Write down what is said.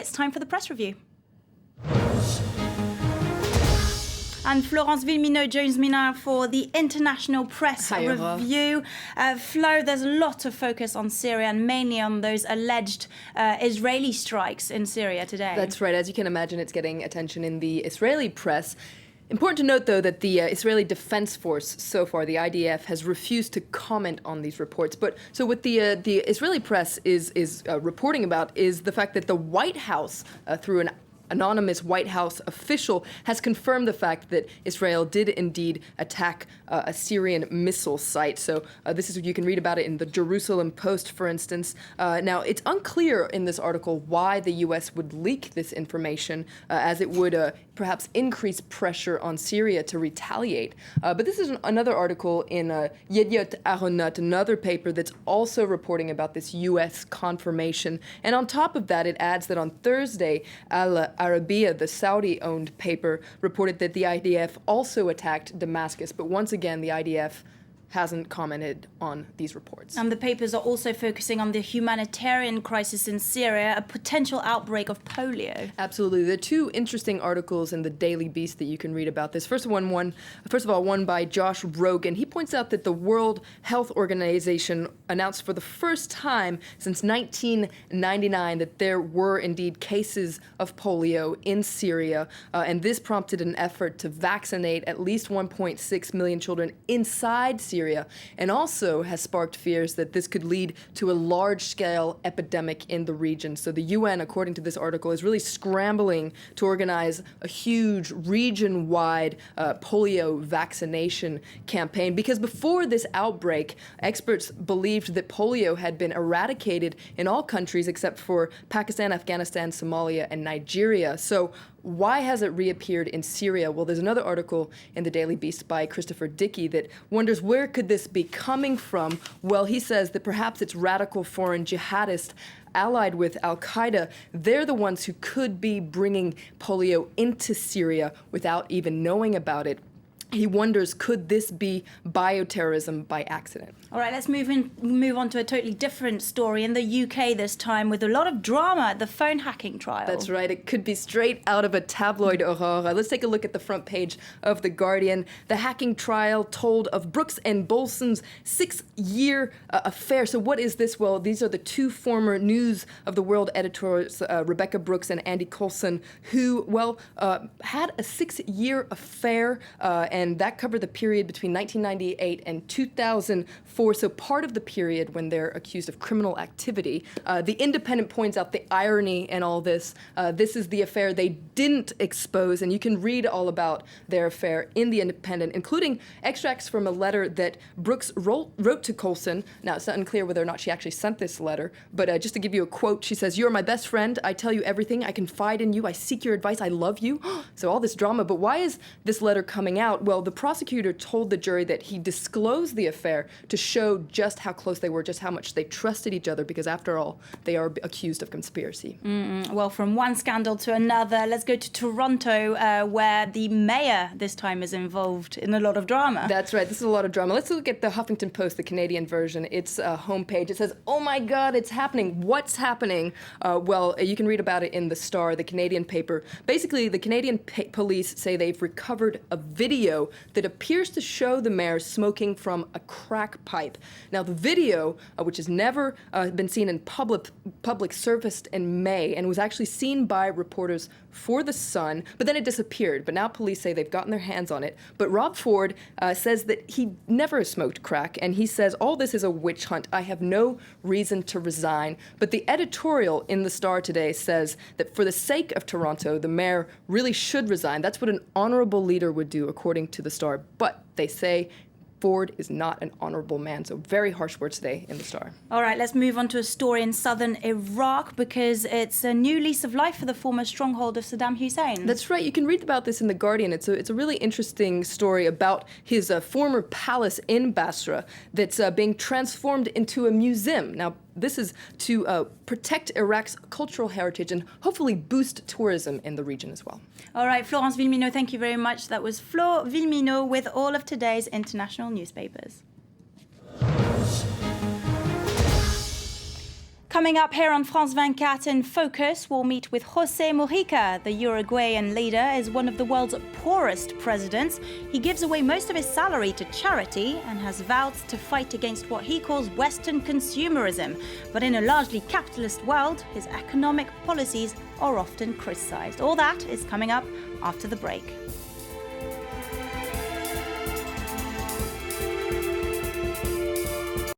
it's time for the press review. And Florence Villeminot joins me now for the international press review. Flo, there's a lot of focus on Syria and mainly on those alleged Israeli strikes in Syria today. That's right. As you can imagine, it's getting attention in the Israeli press. Important to note, though, that the Israeli Defense Force, so far, the IDF, has refused to comment on these reports. But so what the Israeli press is reporting about is the fact that the White House, through an anonymous White House official, has confirmed the fact that Israel did indeed attack a Syrian missile site. So this is, you can read about it in the Jerusalem Post, for instance. Now, it's unclear in this article why the U.S. would leak this information, as it would perhaps increase pressure on Syria to retaliate. But this is another article in Yediot Ahronot, another paper that's also reporting about this U.S. confirmation. And on top of that, it adds that on Thursday, Al-Arabiya, the Saudi-owned paper, reported that the IDF also attacked Damascus. But once again, the IDF hasn't commented on these reports. And the papers are also focusing on the humanitarian crisis in Syria, a potential outbreak of polio. Absolutely. There are two interesting articles in the Daily Beast that you can read about this. First of all, one by Josh Rogan. He points out that the World Health Organization announced for the first time since 1999 that there were indeed cases of polio in Syria, and this prompted an effort to vaccinate at least 1.6 million children inside Syria, and also has sparked fears that this could lead to a large-scale epidemic in the region. So the UN, according to this article, is really scrambling to organize a huge region-wide polio vaccination campaign, because before this outbreak, experts believed that polio had been eradicated in all countries except for Pakistan, Afghanistan, Somalia, and Nigeria. So why has it reappeared in Syria? Well, there's another article in the Daily Beast by Christopher Dickey that wonders where could this be coming from? Well, he says that perhaps it's radical foreign jihadists allied with Al-Qaeda. They're the ones who could be bringing polio into Syria without even knowing about it. He wonders, could this be bioterrorism by accident? All right, let's move on to a totally different story in the UK this time, with a lot of drama at the phone hacking trial. That's right. It could be straight out of a tabloid, Aurora. Let's take a look at the front page of The Guardian. The hacking trial told of Brooks and Bolson's 6-year affair. So what is this? Well, these are the two former News of the World editors, Rebecca Brooks and Andy Coulson, who, had a 6-year affair, and that covered the period between 1998 and 2004, so part of the period when they're accused of criminal activity. The Independent points out the irony in all this. This is the affair they didn't expose, and you can read all about their affair in the Independent, including extracts from a letter that Brooks wrote to Coulson. Now, it's not unclear whether or not she actually sent this letter, but just to give you a quote, she says, "You are my best friend. I tell you everything. I confide in you. I seek your advice. I love you." So all this drama, but why is this letter coming out? Well, the prosecutor told the jury that he disclosed the affair to show just how close they were, just how much they trusted each other, because after all, they are accused of conspiracy. Well, from one scandal to another, let's go to Toronto, where the mayor this time is involved in a lot of drama. That's right. This is a lot of drama. Let's look at the Huffington Post, the Canadian version. Its homepage. It says, "Oh my God, it's happening. What's happening?" Well, you can read about it in The Star, the Canadian paper. Basically, the Canadian police say they've recovered a video that appears to show the mayor smoking from a crack pipe. Now, the video, which has never been seen in public, surfaced in May and was actually seen by reporters for The Sun, but then it disappeared. But now police say they've gotten their hands on it. But Rob Ford says that he never smoked crack, and he says, "All this is a witch hunt. I have no reason to resign." But the editorial in The Star today says that for the sake of Toronto, the mayor really should resign. That's what an honorable leader would do, according to The Star. But they say Ford is not an honorable man. So very harsh words today in The Star. All right, let's move on to a story in southern Iraq, because it's a new lease of life for the former stronghold of Saddam Hussein. That's right. You can read about this in The Guardian. It's a really interesting story about his former palace in Basra that's being transformed into a museum. Now, this is to protect Iraq's cultural heritage and hopefully boost tourism in the region as well. All right, Florence Villeminot, thank you very much. That was Flo Villeminot with all of today's international newspapers. Coming up here on France 24 in Focus, we'll meet with José Mujica. The Uruguayan leader is one of the world's poorest presidents. He gives away most of his salary to charity and has vowed to fight against what he calls Western consumerism. But in a largely capitalist world, his economic policies are often criticized. All that is coming up after the break.